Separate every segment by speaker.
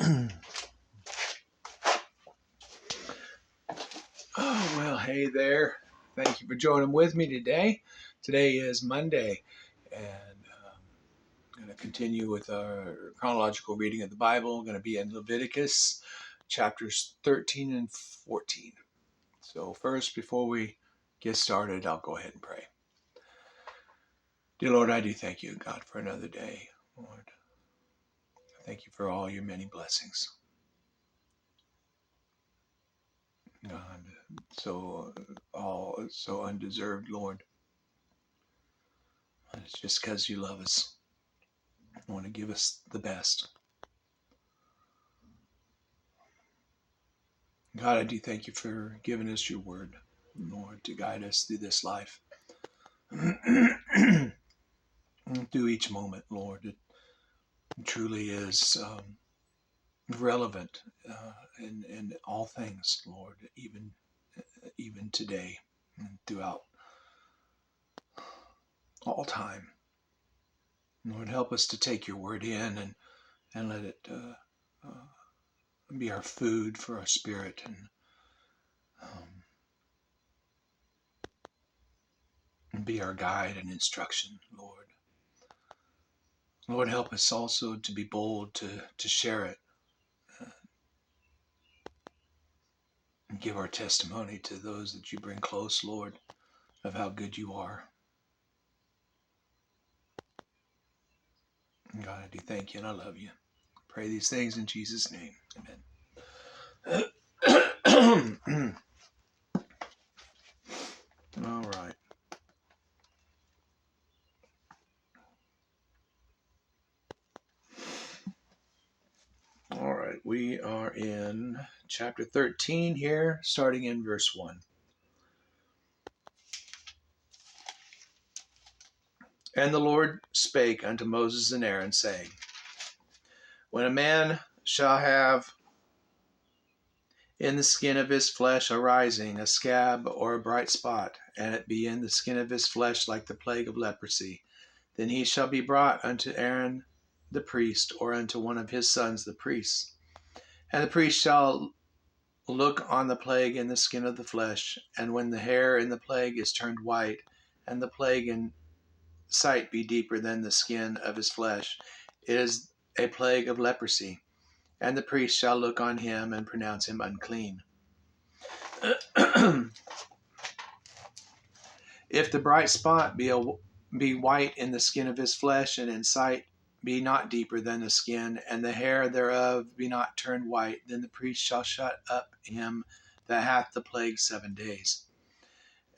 Speaker 1: Oh, well, hey there. Thank you for joining with me today. Today is Monday, and I'm going to continue with our chronological reading of the Bible. I'm going to be in Leviticus chapters 13 and 14. So first, before we get started, I'll go ahead and pray. Dear Lord, I do thank you, God, for another day. Lord, thank you for all your many blessings. God, so undeserved, Lord. It's just because you love us. You want to give us the best. God, I do thank you for giving us your word, Lord, to guide us through this life. Through each moment, Lord, it truly is relevant in all things, Lord, even today and throughout all time. Lord, help us to take your word in and let it be our food for our spirit and be our guide and instruction, Lord. Lord, help us also to be bold to share it and give our testimony to those that you bring close, Lord, of how good you are. And God, I do thank you and I love you. Pray these things in Jesus' name. Amen. All right. All right. We are in chapter 13 here, starting in verse 1. And the Lord spake unto Moses and Aaron, saying, When a man shall have in the skin of his flesh arising a scab or a bright spot, and it be in the skin of his flesh like the plague of leprosy, then he shall be brought unto Aaron the priest, or unto one of his sons the priests. And the priest shall look on the plague in the skin of the flesh, and when the hair in the plague is turned white, and the plague in sight be deeper than the skin of his flesh, it is a plague of leprosy. And the priest shall look on him and pronounce him unclean. If the bright spot be white in the skin of his flesh, and in sight be not deeper than the skin, and the hair thereof be not turned white, then the priest shall shut up him that hath the plague 7 days.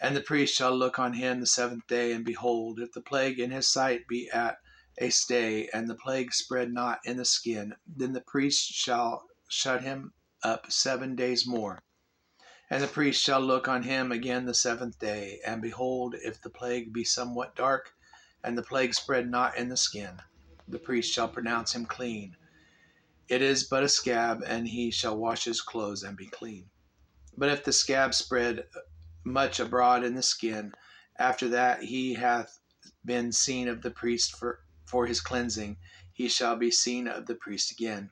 Speaker 1: And the priest shall look on him the 7th day, and behold, if the plague in his sight be at a stay, and the plague spread not in the skin, then the priest shall shut him up 7 days more. And the priest shall look on him again the 7th day, and behold, if the plague be somewhat dark, and the plague spread not in the skin, the priest shall pronounce him clean. It is but a scab, and he shall wash his clothes and be clean. But if the scab spread much abroad in the skin, after that he hath been seen of the priest for his cleansing, he shall be seen of the priest again.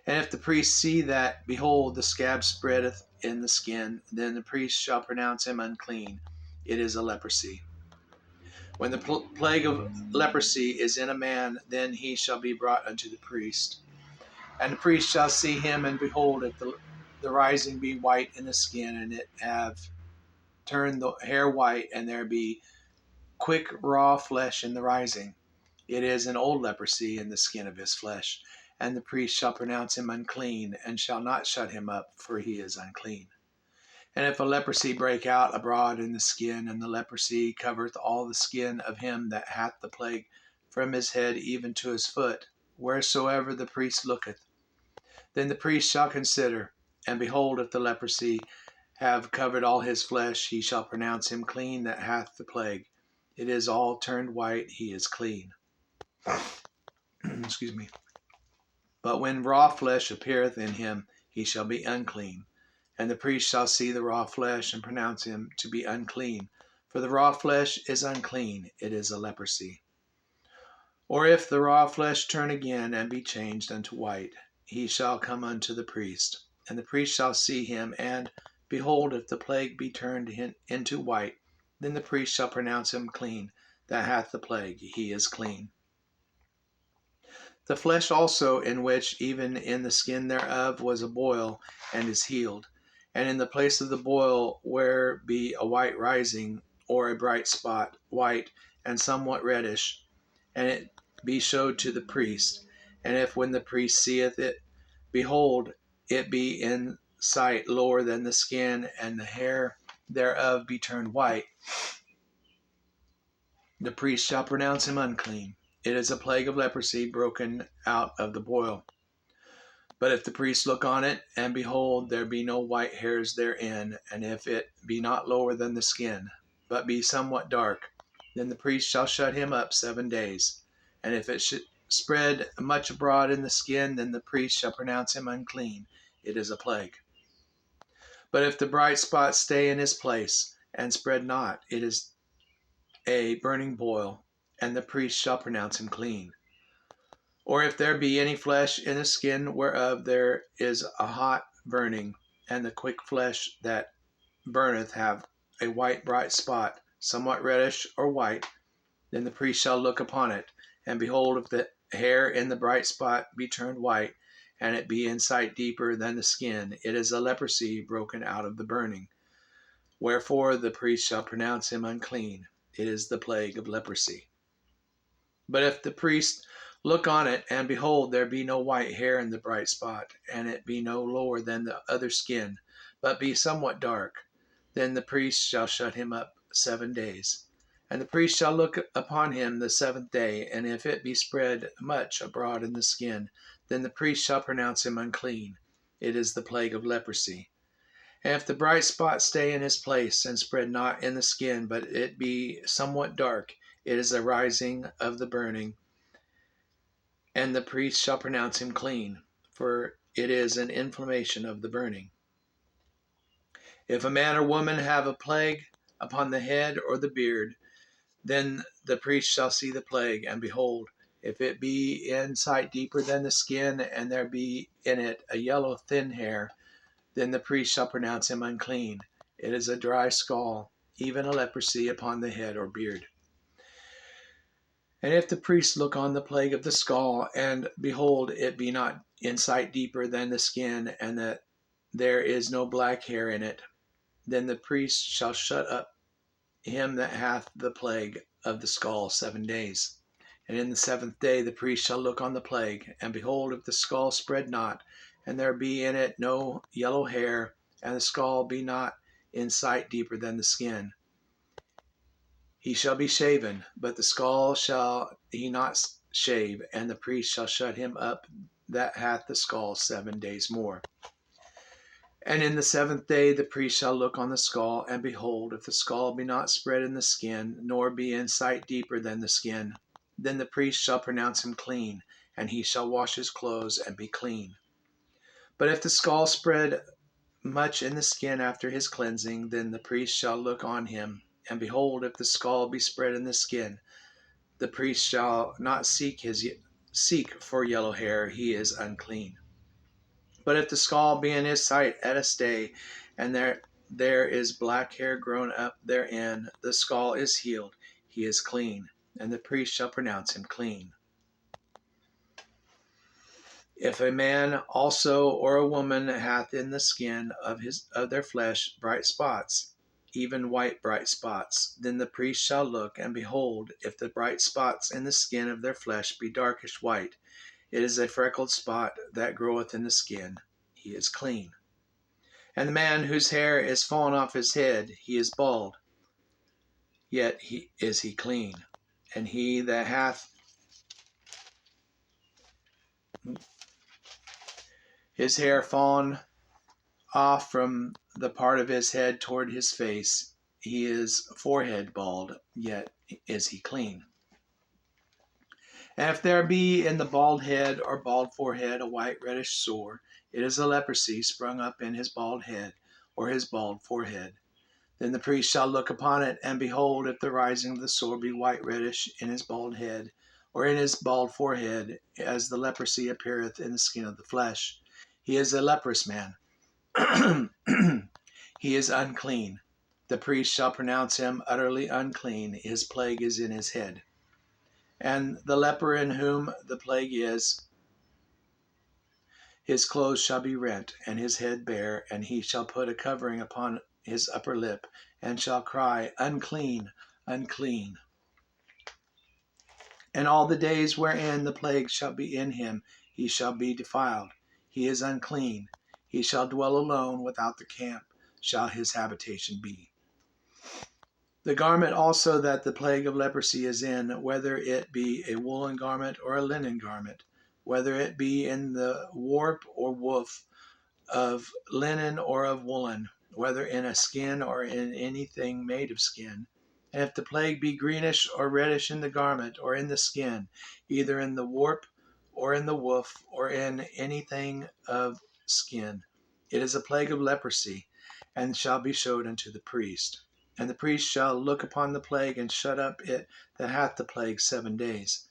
Speaker 1: And if the priest see that, behold, the scab spreadeth in the skin, then the priest shall pronounce him unclean. It is a leprosy. When the plague of leprosy is in a man, then he shall be brought unto the priest. And the priest shall see him, and behold, if the rising be white in the skin, and it have turned the hair white, and there be quick raw flesh in the rising, it is an old leprosy in the skin of his flesh. And the priest shall pronounce him unclean, and shall not shut him up, for he is unclean. And if a leprosy break out abroad in the skin, and the leprosy covereth all the skin of him that hath the plague, from his head even to his foot, wheresoever the priest looketh, then the priest shall consider, and behold, if the leprosy have covered all his flesh, he shall pronounce him clean that hath the plague. It is all turned white, he is clean. Excuse me. But when raw flesh appeareth in him, he shall be unclean. And the priest shall see the raw flesh, and pronounce him to be unclean. For the raw flesh is unclean, it is a leprosy. Or if the raw flesh turn again and be changed unto white, he shall come unto the priest, and the priest shall see him, and behold, if the plague be turned into white, then the priest shall pronounce him clean that hath the plague, he is clean. The flesh also, in which even in the skin thereof was a boil, and is healed, and in the place of the boil where be a white rising, or a bright spot, white and somewhat reddish, and it be showed to the priest. And if when the priest seeth it, behold, it be in sight lower than the skin, and the hair thereof be turned white, the priest shall pronounce him unclean. It is a plague of leprosy broken out of the boil. But if the priest look on it, and behold, there be no white hairs therein, and if it be not lower than the skin, but be somewhat dark, then the priest shall shut him up 7 days. And if it should spread much abroad in the skin, then the priest shall pronounce him unclean. It is a plague. But if the bright spot stay in his place, and spread not, it is a burning boil, and the priest shall pronounce him clean. Or if there be any flesh in the skin whereof there is a hot burning, and the quick flesh that burneth have a white bright spot, somewhat reddish or white, then the priest shall look upon it, and behold, if the hair in the bright spot be turned white, and it be in sight deeper than the skin, it is a leprosy broken out of the burning. Wherefore the priest shall pronounce him unclean. It is the plague of leprosy. But if the priest look on it, and behold, there be no white hair in the bright spot, and it be no lower than the other skin, but be somewhat dark, then the priest shall shut him up 7 days. And the priest shall look upon him the 7th day, and if it be spread much abroad in the skin, then the priest shall pronounce him unclean. It is the plague of leprosy. And if the bright spot stay in his place, and spread not in the skin, but it be somewhat dark, it is a rising of the burning, and the priest shall pronounce him clean, for it is an inflammation of the burning. If a man or woman have a plague upon the head or the beard, then the priest shall see the plague, and behold, if it be in sight deeper than the skin, and there be in it a yellow thin hair, then the priest shall pronounce him unclean. It is a dry scall, even a leprosy upon the head or beard. And if the priest look on the plague of the skull, and behold, it be not in sight deeper than the skin, and that there is no black hair in it, then the priest shall shut up him that hath the plague of the skull 7 days. And in the 7th day the priest shall look on the plague, and behold, if the skull spread not, and there be in it no yellow hair, and the skull be not in sight deeper than the skin, he shall be shaven, but the skull shall he not shave, and the priest shall shut him up that hath the skull 7 days more. And in the 7th day the priest shall look on the skull, and behold, if the skull be not spread in the skin, nor be in sight deeper than the skin, then the priest shall pronounce him clean, and he shall wash his clothes and be clean. But if the skull spread much in the skin after his cleansing, then the priest shall look on him, and behold, if the skull be spread in the skin, the priest shall not seek for yellow hair, he is unclean. But if the skull be in his sight at a stay, and there is black hair grown up therein, the skull is healed, he is clean, and the priest shall pronounce him clean. If a man also or a woman hath in the skin of their flesh bright spots, even white bright spots, then the priest shall look, and behold, if the bright spots in the skin of their flesh be darkish white, it is a freckled spot that groweth in the skin, he is clean. And the man whose hair is fallen off his head, he is bald, yet is he clean. And he that hath his hair fallen off from the part of his head toward his face, he is forehead bald, yet is he clean. And if there be in the bald head or bald forehead a white reddish sore, it is a leprosy sprung up in his bald head or his bald forehead. Then the priest shall look upon it, and behold, if the rising of the sore be white reddish in his bald head or in his bald forehead, as the leprosy appeareth in the skin of the flesh. He is a leprous man. He is unclean. The priest shall pronounce him utterly unclean. His plague is in his head. And the leper in whom the plague is, his clothes shall be rent, and his head bare, and he shall put a covering upon his upper lip, and shall cry, Unclean, unclean. And all the days wherein the plague shall be in him, he shall be defiled. He is unclean. He shall dwell alone without the camp, shall his habitation be. The garment also that the plague of leprosy is in, whether it be a woolen garment or a linen garment, whether it be in the warp or woof of linen or of woolen, whether in a skin or in anything made of skin. And if the plague be greenish or reddish in the garment or in the skin, either in the warp or in the woof or in anything of skin, it is a plague of leprosy, and shall be showed unto the priest. And the priest shall look upon the plague and shut up it that hath the plague 7 days.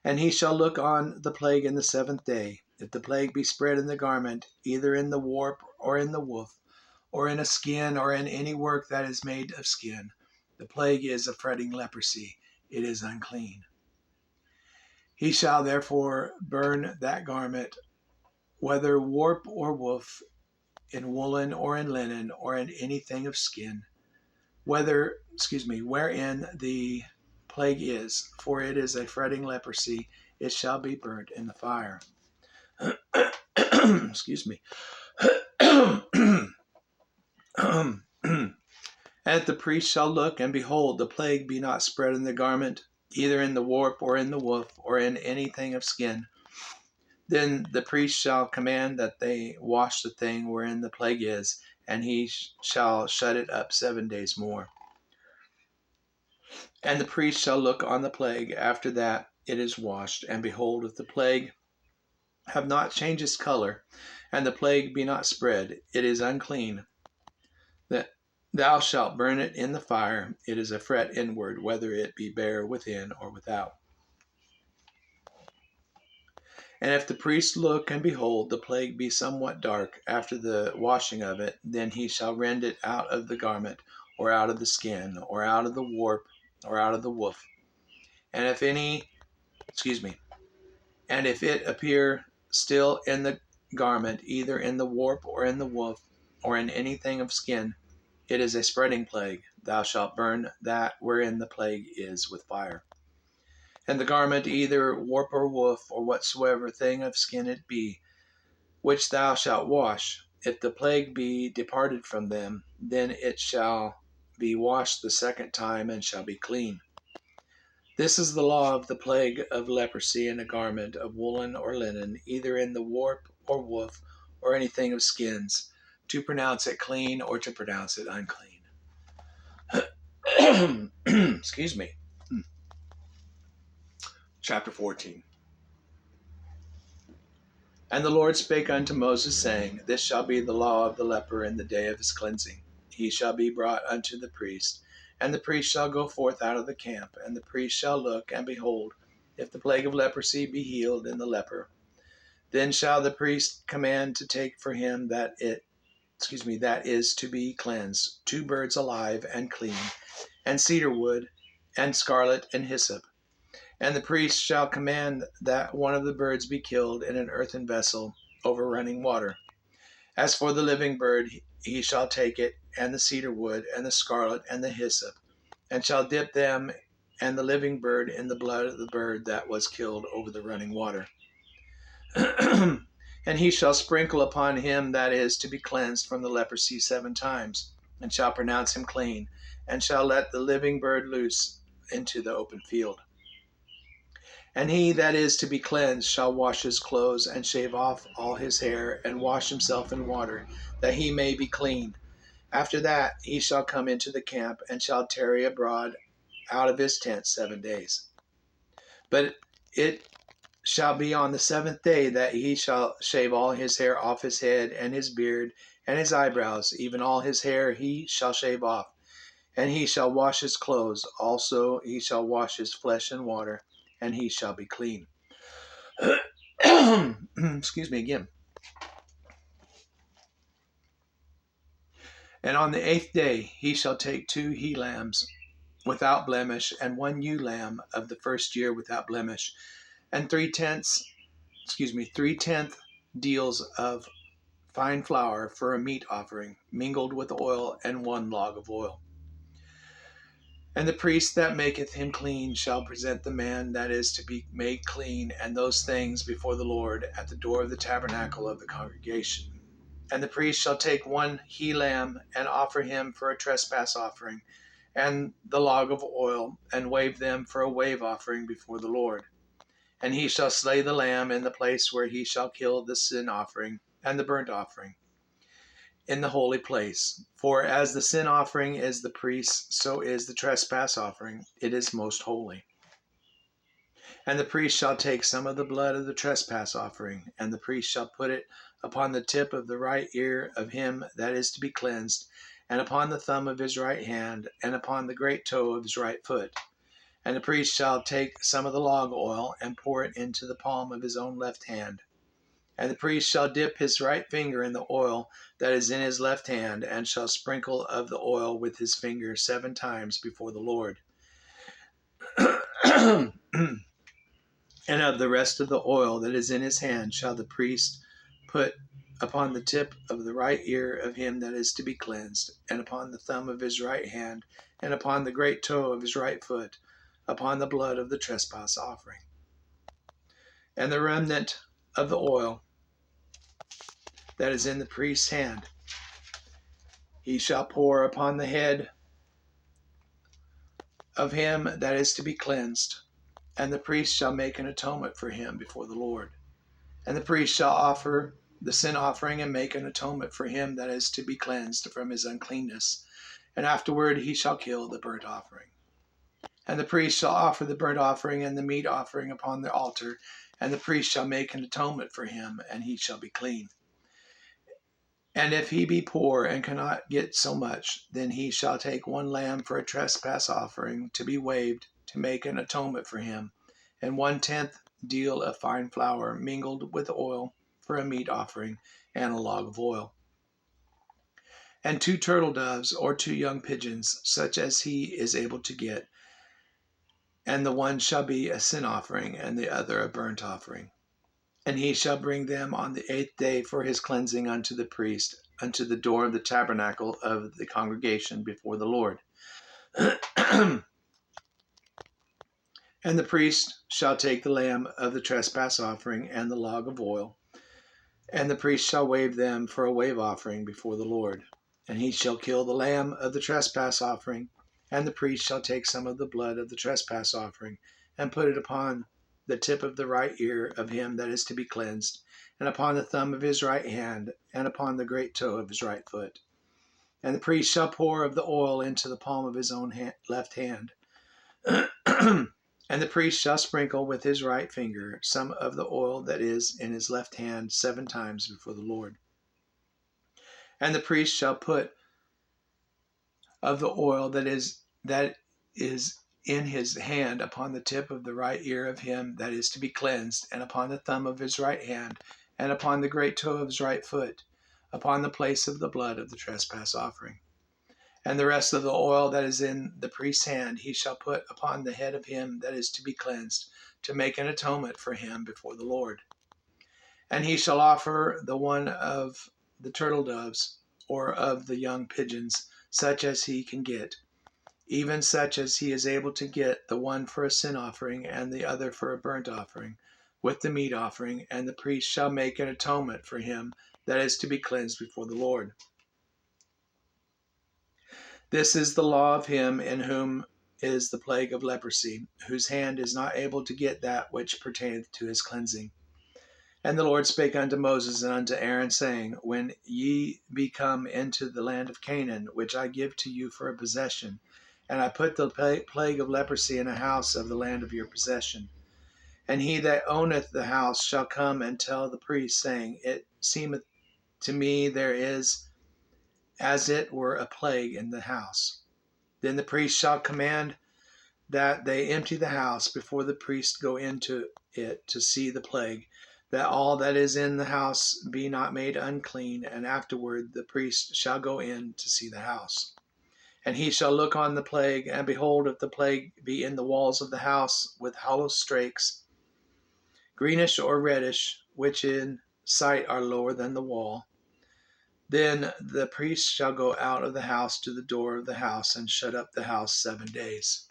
Speaker 1: And he shall look on the plague in the 7th day. If the plague be spread in the garment, either in the warp or in the woof, or in a skin, or in any work that is made of skin, the plague is a fretting leprosy. It is unclean. He shall therefore burn that garment, whether warp or woof, in woolen or in linen, or in anything of skin, wherein the plague is, for it is a fretting leprosy. It shall be burnt in the fire. Excuse me. And the priest shall look, and behold, the plague be not spread in the garment, either in the warp or in the woof, or in anything of skin. Then the priest shall command that they wash the thing wherein the plague is, and he shall shut it up 7 days more. And the priest shall look on the plague after that it is washed, and behold, if the plague have not changed its color, and the plague be not spread, it is unclean. That thou shalt burn it in the fire. It is a fret inward, whether it be bare within or without. And if the priest look, and behold, the plague be somewhat dark after the washing of it, then he shall rend it out of the garment, or out of the skin, or out of the warp, or out of the woof. And if it appear still in the garment, either in the warp or in the woof, or in anything of skin, it is a spreading plague. Thou shalt burn that wherein the plague is with fire. And the garment, either warp or woof, or whatsoever thing of skin it be, which thou shalt wash, if the plague be departed from them, then it shall be washed the 2nd time, and shall be clean. This is the law of the plague of leprosy in a garment of woolen or linen, either in the warp or woof, or anything of skins, to pronounce it clean or to pronounce it unclean. Excuse me. Chapter 14. And the Lord spake unto Moses, saying, This shall be the law of the leper in the day of his cleansing. He shall be brought unto the priest, and the priest shall go forth out of the camp, and the priest shall look, and behold, if the plague of leprosy be healed in the leper, then shall the priest command to take for him that is to be cleansed 2 birds alive and clean, and cedar wood, and scarlet, and hyssop. And the priest shall command that one of the birds be killed in an earthen vessel over running water. As for the living bird, he shall take it, and the cedar wood, and the scarlet, and the hyssop, and shall dip them and the living bird in the blood of the bird that was killed over the running water. And he shall sprinkle upon him that is to be cleansed from the leprosy 7 times, and shall pronounce him clean, and shall let the living bird loose into the open field. And he that is to be cleansed shall wash his clothes, and shave off all his hair, and wash himself in water, that he may be clean. After that he shall come into the camp, and shall tarry abroad out of his tent 7 days. But it shall be on the 7th day that he shall shave all his hair off his head, and his beard, and his eyebrows, even all his hair he shall shave off. And he shall wash his clothes. Also he shall wash his flesh in water, and he shall be clean. Excuse me again. And on the 8th day he shall take 2 he lambs without blemish, and 1 ewe lamb of the first year without blemish, and 3/10 deals of fine flour for a meat offering, mingled with oil, and 1 log of oil. And the priest that maketh him clean shall present the man that is to be made clean and those things before the Lord at the door of the tabernacle of the congregation. And the priest shall take 1 he lamb and offer him for a trespass offering, and the log of oil, and wave them for a wave offering before the Lord. And he shall slay the lamb in the place where he shall kill the sin offering and the burnt offering, in the holy place. For as the sin offering is the priest's, so is the trespass offering. It is most holy. And the priest shall take some of the blood of the trespass offering, and the priest shall put it upon the tip of the right ear of him that is to be cleansed, and upon the thumb of his right hand, and upon the great toe of his right foot. And the priest shall take some of the log oil, and pour it into the palm of his own left hand. And the priest shall dip his right finger in the oil that is in his left hand, and shall sprinkle of the oil with his finger 7 times before the Lord. And of the rest of the oil that is in his hand shall the priest put upon the tip of the right ear of him that is to be cleansed, and upon the thumb of his right hand, and upon the great toe of his right foot, upon the blood of the trespass offering. And the remnant of the oil that is in the priest's hand he shall pour upon the head of him that is to be cleansed, and the priest shall make an atonement for him before the Lord. And the priest shall offer the sin offering and make an atonement for him that is to be cleansed from his uncleanness. And afterward he shall kill the burnt offering. And the priest shall offer the burnt offering and the meat offering upon the altar, and the priest shall make an atonement for him, and he shall be clean. And if he be poor and cannot get so much, then he shall take 1 lamb for a trespass offering to be waved, to make an atonement for him, and 1/10 deal of fine flour mingled with oil for a meat offering, and a log of oil. And 2 turtle doves or 2 young pigeons, such as he is able to get, and the one shall be a sin offering, and the other a burnt offering. And he shall bring them on the 8th day for his cleansing unto the priest, unto the door of the tabernacle of the congregation before the Lord. And the priest shall take the lamb of the trespass offering and the log of oil, and the priest shall wave them for a wave offering before the Lord. And he shall kill the lamb of the trespass offering, and the priest shall take some of the blood of the trespass offering, and put it upon the tip of the right ear of him that is to be cleansed, and upon the thumb of his right hand, and upon the great toe of his right foot. And the priest shall pour of the oil into the palm of his own left hand. And the priest shall sprinkle with his right finger some of the oil that is in his left hand 7 times before the Lord. And the priest shall put of the oil that is in his hand upon the tip of the right ear of him that is to be cleansed, and upon the thumb of his right hand, and upon the great toe of his right foot, upon the place of the blood of the trespass offering. And the rest of the oil that is in the priest's hand he shall put upon the head of him that is to be cleansed, to make an atonement for him before the Lord. And he shall offer the one of the turtle doves, or of the young pigeons, such as he can get, even such as he is able to get, the one for a sin offering and the other for a burnt offering, with the meat offering, and the priest shall make an atonement for him that is to be cleansed before the Lord. This is the law of him in whom is the plague of leprosy, whose hand is not able to get that which pertaineth to his cleansing. And the Lord spake unto Moses and unto Aaron, saying, When ye be come into the land of Canaan, which I give to you for a possession, and I put the plague of leprosy in a house of the land of your possession, and he that owneth the house shall come and tell the priest, saying, It seemeth to me there is as it were a plague in the house. Then the priest shall command that they empty the house before the priest go into it to see the plague, that all that is in the house be not made unclean, and afterward the priest shall go in to see the house. And he shall look on the plague, and behold, if the plague be in the walls of the house with hollow strakes, greenish or reddish, which in sight are lower than the wall, then the priest shall go out of the house to the door of the house and shut up the house 7 days.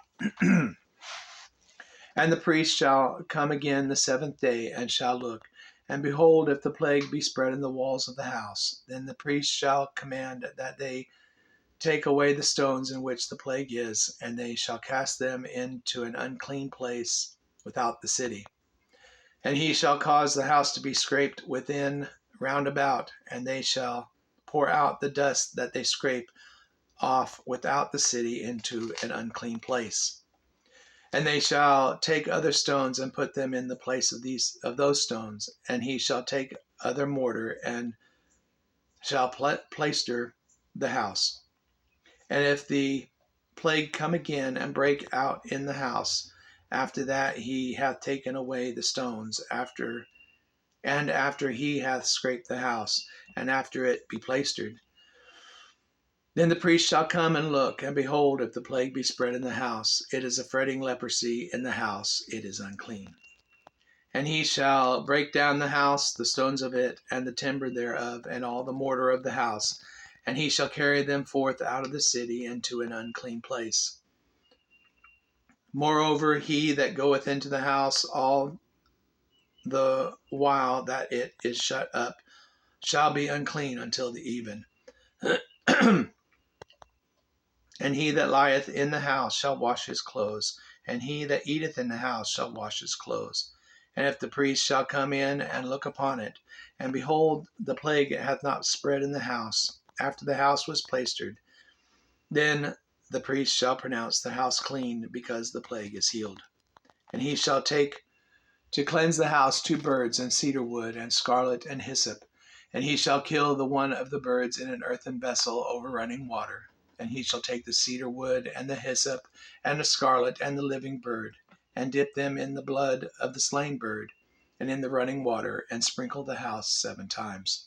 Speaker 1: And the priest shall come again the 7th day and shall look. And behold, if the plague be spread in the walls of the house, then the priest shall command that they take away the stones in which the plague is, and they shall cast them into an unclean place without the city. And he shall cause the house to be scraped within round about, and they shall pour out the dust that they scrape off without the city into an unclean place. And they shall take other stones and put them in the place of those stones, and he shall take other mortar and shall plaister the house. And if the plague come again and break out in the house, after that he hath taken away the stones, after he hath scraped the house, and after it be plaistered, then the priest shall come and look, and behold, if the plague be spread in the house, it is a fretting leprosy in the house, it is unclean. And he shall break down the house, the stones of it, and the timber thereof, and all the mortar of the house, and he shall carry them forth out of the city into an unclean place. Moreover, he that goeth into the house all the while that it is shut up shall be unclean until the even. And he that lieth in the house shall wash his clothes, and he that eateth in the house shall wash his clothes. And if the priest shall come in and look upon it, and behold, the plague hath not spread in the house, after the house was plaistered, then the priest shall pronounce the house clean, because the plague is healed. And he shall take to cleanse the house 2 birds, and cedar wood, and scarlet, and hyssop. And he shall kill the one of the birds in an earthen vessel over running water. And he shall take the cedar wood, and the hyssop, and the scarlet, and the living bird, and dip them in the blood of the slain bird, and in the running water, and sprinkle the house 7 times.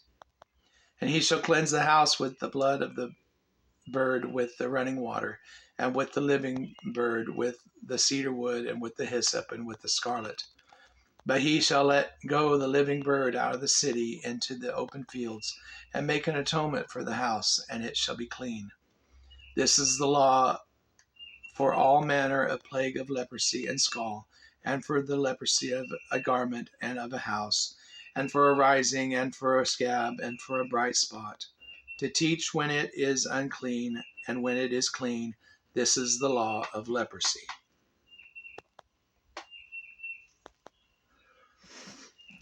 Speaker 1: And he shall cleanse the house with the blood of the bird with the running water, and with the living bird, with the cedar wood, and with the hyssop, and with the scarlet. But he shall let go the living bird out of the city into the open fields, and make an atonement for the house, and it shall be clean. This is the law for all manner of plague of leprosy and scall, and for the leprosy of a garment and of a house, and for a rising, and for a scab, and for a bright spot, to teach when it is unclean, and when it is clean. This is the law of leprosy.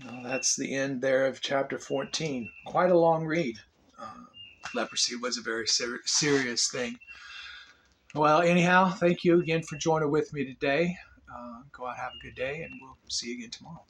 Speaker 1: Well, that's the end there of chapter 14. Quite a long read. Leprosy was a very serious thing. Well, anyhow, thank you again for joining with me today. Go out, have a good day, and we'll see you again tomorrow.